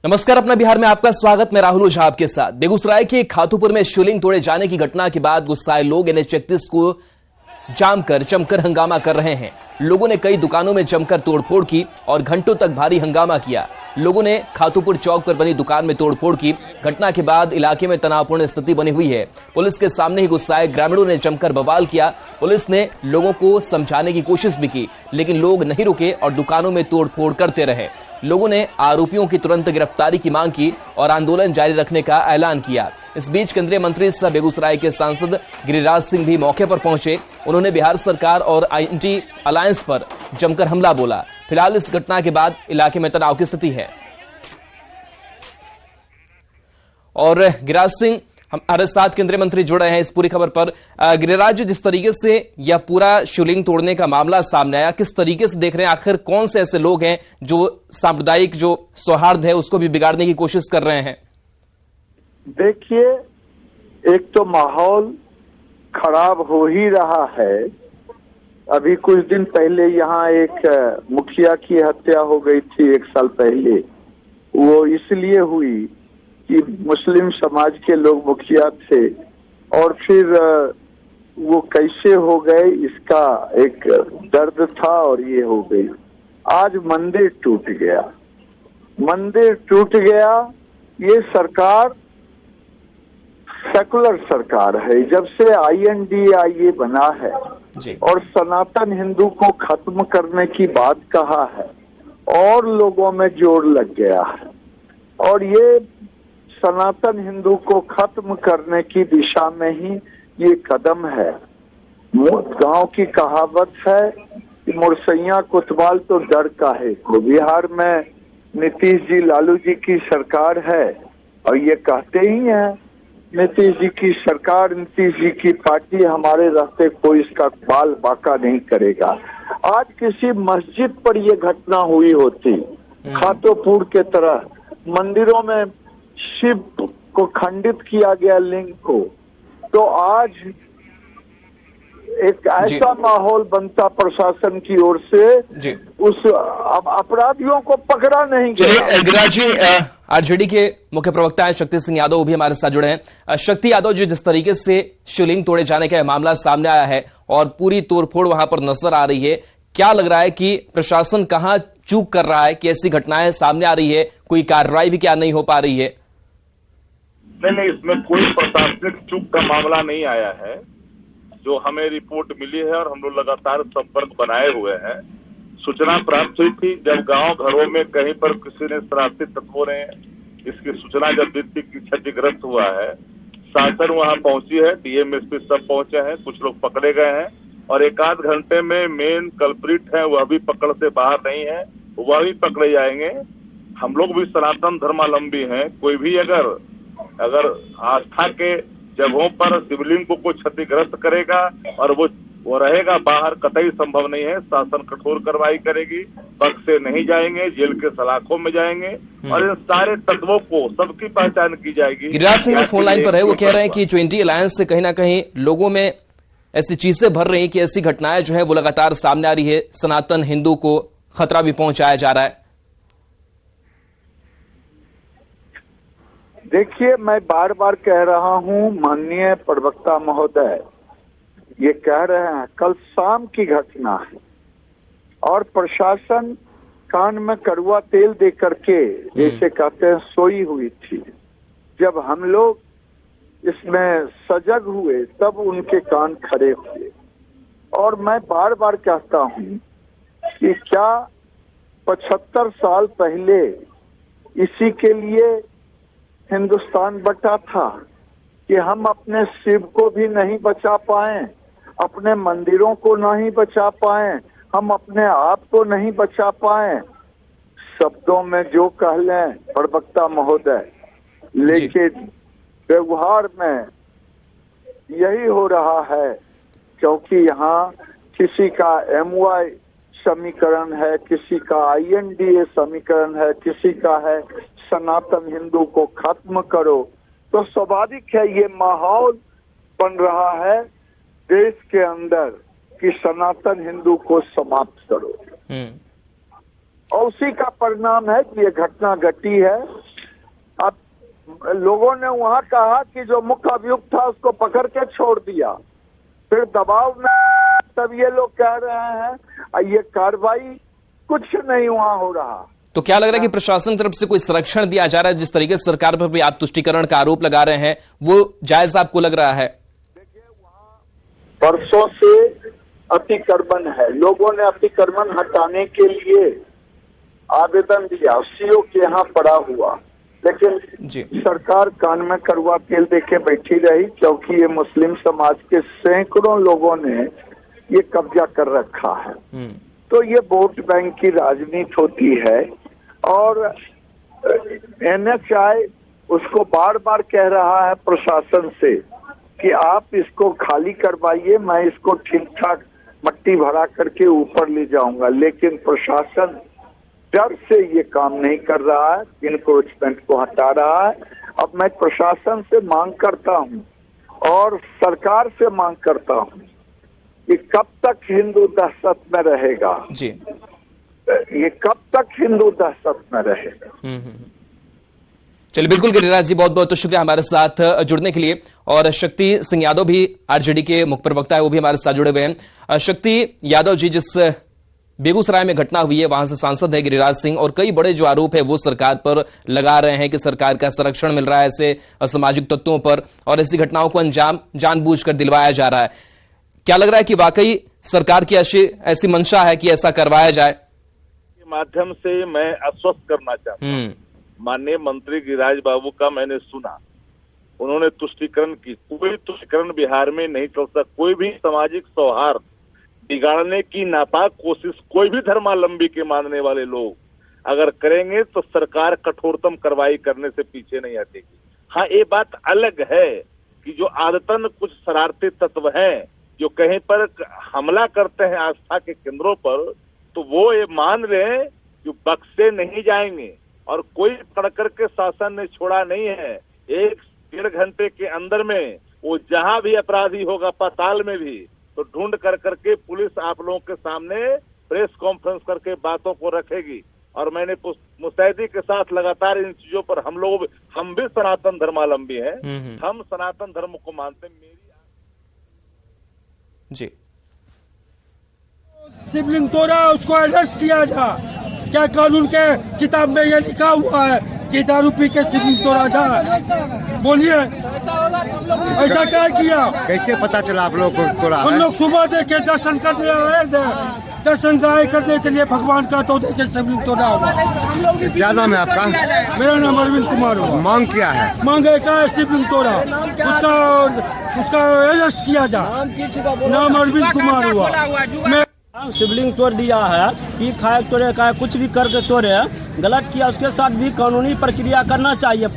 नमस्कार, अपना बिहार में आपका स्वागत। मैं राहुल ओझा आपके साथ। बेगूसराय के खातूपुर में शिवलिंग तोड़े जाने की घटना के बाद गुस्साए लोग NH-31 को जमकर हंगामा कर रहे हैं। लोगों ने कई दुकानों में जमकर तोड़फोड़ की और घंटों तक भारी हंगामा किया। लोगों ने खातूपुर चौक पर बनी दुकान में तोड़फोड़ की। घटना के बाद इलाके में तनावपूर्ण स्थिति बनी हुई है। पुलिस के सामने ही गुस्साए ग्रामीणों ने जमकर बवाल किया। पुलिस ने लोगों को समझाने की कोशिश भी की, लेकिन लोग नहीं रुके और दुकानों में तोड़फोड़ करते रहे। लोगों ने आरोपियों की तुरंत गिरफ्तारी की मांग की और आंदोलन जारी रखने का ऐलान किया। इस बीच केंद्रीय मंत्री सह बेगूसराय के सांसद गिरिराज सिंह भी मौके पर पहुंचे। उन्होंने बिहार सरकार और एंटी अलायंस पर जमकर हमला बोला। फिलहाल इस घटना के बाद इलाके में तनाव की स्थिति है और गिरिराज सिंह हमारे साथ केंद्रीय मंत्री जुड़ रहे हैं इस पूरी खबर पर। गिरिराज, जिस तरीके से यह पूरा शिवलिंग तोड़ने का मामला सामने आया, किस तरीके से देख रहे हैं? आखिर कौन से ऐसे लोग हैं जो सांप्रदायिक जो सौहार्द है उसको भी बिगाड़ने की कोशिश कर रहे हैं? देखिए, एक तो माहौल खराब हो ही रहा है। अभी कुछ दिन पहले यहाँ एक मुखिया की हत्या हो गई थी 1 साल पहले। वो इसलिए हुई कि मुस्लिम समाज के लोग मुखिया थे और फिर वो कैसे हो गए इसका एक दर्द था और ये हो गई। आज मंदिर टूट गया। ये सरकार सेकुलर सरकार है। जब से INDIA बना है और सनातन हिंदू को खत्म करने की बात कहा है और लोगों में जोर लग गया है और ये सनातन हिंदू को खत्म करने की दिशा में ही ये कदम है। गांव की कहावत है कि मुरसैया कोतवाल तो डर का है को। बिहार में नीतीश जी लालू जी की सरकार है और ये कहते ही हैं नीतीश जी की सरकार, नीतीश जी की पार्टी हमारे रहते कोई इसका बाल बाका नहीं करेगा। आज किसी मस्जिद पर ये घटना हुई होती, खातोपुर के तरह मंदिरों में शिव को खंडित किया गया लिंग को, तो आज एक ऐसा माहौल बनता प्रशासन की ओर से उस अपराधियों को पकड़ा नहीं गया। गिरिराज जी, RJD के मुख्य प्रवक्ता हैं शक्ति सिंह यादव भी हमारे साथ जुड़े हैं। शक्ति यादव जी, जिस तरीके से शिवलिंग तोड़े जाने का मामला सामने आया है और पूरी तोड़फोड़ वहां पर नजर आ रही है, क्या लग रहा है कि प्रशासन कहां चूक कर रहा है कि ऐसी घटनाएं सामने आ रही है? कोई कार्रवाई भी क्या नहीं हो पा रही है? नहीं, इसमें कोई प्रशासनिक चूक का मामला नहीं आया है। जो हमें रिपोर्ट मिली है और हम लोग लगातार संपर्क बनाए हुए हैं। सूचना प्राप्त हुई थी जब गांव घरों में कहीं पर किसी ने शरारती तत्वों ने इसकी सूचना जब दी थी कि क्षतिग्रस्त हुआ है, शासन वहां पहुंची है, DM SP सब पहुंचे हैं, कुछ लोग पकड़े गए हैं और 1 आध घंटे में मेन कल्प्रिट है वह भी पकड़ से बाहर नहीं है, वह भी पकड़े जाएंगे। हम लोग भी सनातन धर्मावलंबी हैं। कोई भी अगर आस्था के जगहों पर शिवलिंग को कोई क्षतिग्रस्त करेगा और वो रहेगा बाहर, कतई संभव नहीं है। शासन कठोर कार्रवाई करेगी, बख्शे नहीं जाएंगे, जेल के सलाखों में जाएंगे और इन सारे तत्वों को सबकी पहचान की जाएगी। गिरिराज सिंह फोन लाइन पर है, वो कह रहे हैं कि जो एंटी अलायंस से कहीं ना कहीं लोगों में ऐसी चीजें भर रही कि ऐसी घटनाएं जो है वो लगातार सामने आ रही है, सनातन हिंदू को खतरा भी पहुंचाया जा रहा है। देखिए, मैं बार बार कह रहा हूं, माननीय प्रवक्ता महोदय ये कह रहे हैं, कल शाम की घटना है और प्रशासन कान में कड़वा तेल दे करके जैसे कहते हैं सोई हुई थी। जब हम लोग इसमें सजग हुए तब उनके कान खड़े हुए। और मैं बार बार कहता हूं कि क्या 75 साल पहले इसी के लिए हिंदुस्तान बटा था कि हम अपने शिव को भी नहीं बचा पाए, अपने मंदिरों को नहीं बचा पाए, हम अपने आप को नहीं बचा पाए। शब्दों में जो कह लें प्रवक्ता महोदय, लेकिन व्यवहार में यही हो रहा है। क्योंकि यहाँ किसी का MY समीकरण है, किसी का INDA समीकरण है, किसी का है सनातन हिंदू को खत्म करो, तो स्वाभाविक है ये माहौल बन रहा है देश के अंदर कि सनातन हिंदू को समाप्त करो। और उसी का परिणाम है कि ये घटना घटी है लोगों ने वहां कहा कि जो मुख्य अभियुक्त था उसको पकड़ के छोड़ दिया, फिर दबाव में तब ये लोग कह रहे हैं ये कार्रवाई कुछ नहीं वहां हो रहा। तो क्या लग रहा है कि प्रशासन की तरफ से कोई संरक्षण दिया जा रहा है? जिस तरीके से सरकार पर भी आप तुष्टीकरण का आरोप लगा रहे हैं, वो जायज आपको लग रहा है? देखिए, वहां वर्षों से अतिक्रमण है, लोगों ने अतिक्रमण हटाने के लिए आवेदन दिया, सीओ के यहाँ पड़ा हुआ, लेकिन सरकार कान में कड़वा तेल देके बैठी रही, क्योंकि ये मुस्लिम समाज के सैकड़ों लोगों ने ये कब्जा कर रखा है। तो ये वोट बैंक की राजनीति होती है और एनएचआई उसको बार बार कह रहा है प्रशासन से कि आप इसको खाली करवाइए, मैं इसको ठीक ठाक मट्टी भरा करके ऊपर ले जाऊंगा, लेकिन प्रशासन डर से ये काम नहीं कर रहा है, इनक्रोचमेंट को हटा रहा है। अब मैं प्रशासन से मांग करता हूँ और सरकार से मांग करता हूँ कि कब तक हिंदू दहशत में रहेगा जी, ये कब तक हिंदू दहशत में रहेगा। चलिए, बिल्कुल गिरिराज जी, बहुत बहुत शुक्रिया हमारे साथ जुड़ने के लिए। और शक्ति सिंह यादव भी आरजेडी के मुख्य प्रवक्ता है, वो भी हमारे साथ जुड़े हुए हैं। शक्ति यादव जी, जिस बेगूसराय में घटना हुई है वहां से सांसद है गिरिराज सिंह, और कई बड़े जो आरोप है वो सरकार पर लगा रहे हैं कि सरकार का संरक्षण मिल रहा है ऐसे असामाजिक तत्वों पर और ऐसी घटनाओं को अंजाम जानबूझकर दिलवाया जा रहा है। क्या लग रहा है कि वाकई सरकार की ऐसी मंशा है कि ऐसा करवाया जाए? के माध्यम से मैं आश्वस्त करना चाहता हूं, माननीय मंत्री गिरिराज बाबू का मैंने सुना, उन्होंने तुष्टीकरण की। कोई तुष्टीकरण बिहार में नहीं चल सकता। कोई भी सामाजिक सौहार्द बिगाड़ने की नापाक कोशिश कोई भी धर्मावलंबी के मानने वाले लोग अगर करेंगे तो सरकार कठोरतम कार्रवाई करने से पीछे नहीं हटेगी। हाँ, ये बात अलग है कि जो आदतन कुछ शरारती तत्व हैं जो कहीं पर हमला करते हैं आस्था के केंद्रों पर, तो वो ये मान रहे कि बख्शे नहीं जाएंगे और कोई पकड़ करके शासन ने छोड़ा नहीं है। 1-1.5 घंटे के अंदर में वो जहां भी अपराधी होगा, पाताल में भी, तो ढूंढ कर करके पुलिस आप लोगों के सामने प्रेस कॉन्फ्रेंस करके बातों को रखेगी। और मैंने मुस्तैदी के साथ लगातार इन चीजों पर हम भी सनातन धर्मावलंबी हैं, हम सनातन धर्म को मानते हैं। मेरी जी, शिवलिंग तोड़ा, उसको अरेस्ट किया जा। क्या कानून के किताब में ये लिखा हुआ है कि दारू पी के शिवलिंग तोड़ा जाए? बोलिए, ऐसा क्या किया? कैसे पता चला आप लोग को तोड़ा? हम लोग सुबह देखे दर्शन करने आए थे, दर्शन करने के लिए भगवान का, तो देखे शिवलिंग तोड़ा हुआ। क्या नाम है आपका? मेरा नाम अरविंद कुमार हुआ। मांग क्या है? मांगे का शिवलिंग तोड़ा, उसका अरेस्ट किया जा। नाम अरविंद कुमार हुआ। मैं शिवलिंग तोड़ दिया है, पी खाए तोड़े का कुछ भी करके तोड़े, गलत किया, उसके साथ भी कानूनी प्रक्रिया करना चाहिए।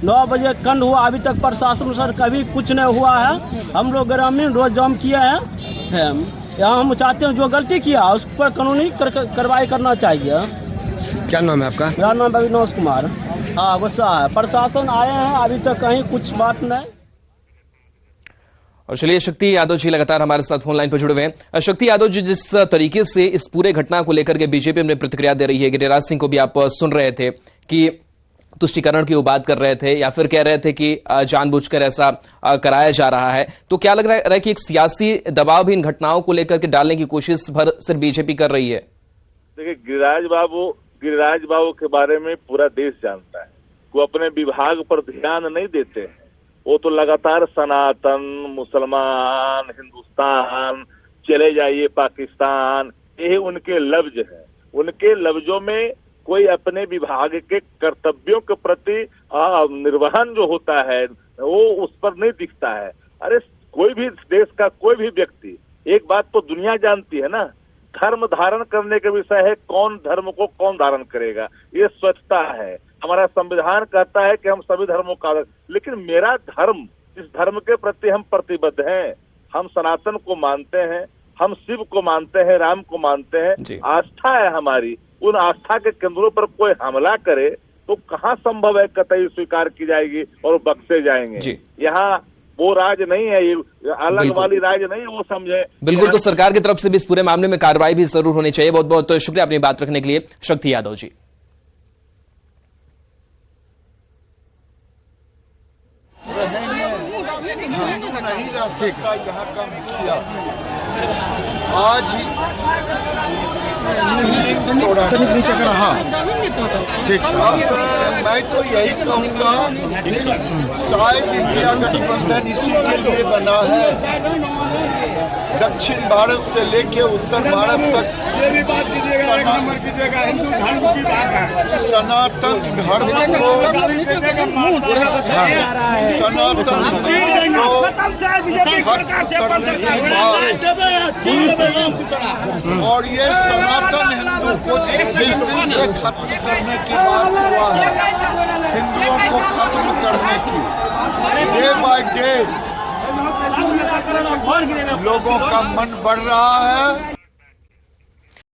9 बजे कांड हुआ, अभी तक प्रशासन सर कभी कुछ नहीं हुआ है। हम लोग ग्रामीण रोज जाम किए हैं। यहाँ हम चाहते हैं जो गलती किया उस पर कानूनी कार्रवाई करना चाहिए। क्या नाम है आपका? मेरा नाम अविनाश कुमार। हाँ, गुस्सा है, प्रशासन आए हैं, अभी तक कहीं कुछ बात नहीं। और चलिए, शक्ति यादव जी लगातार हमारे साथ फोन लाइन पर जुड़े हुए हैं। शक्ति यादव जी, जिस तरीके से इस पूरे घटना को लेकर के बीजेपी में प्रतिक्रिया दे रही है, गिरिराज सिंह को भी आप सुन रहे थे कि तुष्टीकरण की वो बात कर रहे थे या फिर कह रहे थे कि जानबूझकर ऐसा कराया जा रहा है, तो क्या लग रहा है कि एक सियासी दबाव भी इन घटनाओं को लेकर के डालने की कोशिश भर सिर्फ बीजेपी कर रही है? देखिए, गिरिराज बाबू के बारे में पूरा देश जानता है। वो अपने विभाग पर ध्यान नहीं देते हैं। वो तो लगातार सनातन, मुसलमान, हिंदुस्तान, चले जाइए पाकिस्तान, ये उनके लफ्ज हैं। उनके लफ्जों में कोई अपने विभाग के कर्तव्यों के प्रति निर्वहन जो होता है वो उस पर नहीं दिखता है। अरे, कोई भी देश का कोई भी व्यक्ति, एक बात तो दुनिया जानती है ना, धर्म धारण करने के विषय है, कौन धर्म को कौन धारण करेगा, ये स्वच्छता है। हमारा संविधान कहता है कि हम सभी धर्मों का, लेकिन मेरा धर्म, इस धर्म के प्रति हम प्रतिबद्ध हैं। हम सनातन को मानते हैं, हम शिव को मानते हैं, राम को मानते हैं, आस्था है हमारी। उन आस्था के केंद्रों पर कोई हमला करे तो कहाँ संभव है कतई स्वीकार की जाएगी और बख्शे जाएंगे? यहाँ वो राज नहीं है, ये अलग वाली राज नहीं है, वो समझे। बिल्कुल, तो सरकार की तरफ से भी इस पूरे मामले में कार्रवाई भी जरूर होनी चाहिए। बहुत बहुत शुक्रिया अपनी बात रखने के लिए शक्ति यादव जी। सकता यहाँ का मुखिया आज ही शिवलिंग तोड़ा है। अब मैं तो यही कहूँगा, शायद इंडिया गठबंधन इसी के लिए बना है। दक्षिण भारत से लेके उत्तर भारत तक सनातन धर्म को और ये सनातन हिंदू को जिस दिन से खत्म करने की बात हुआ है, हिंदुओं को खत्म करने की, डे बाय डे लोगों का मन बढ़ रहा है।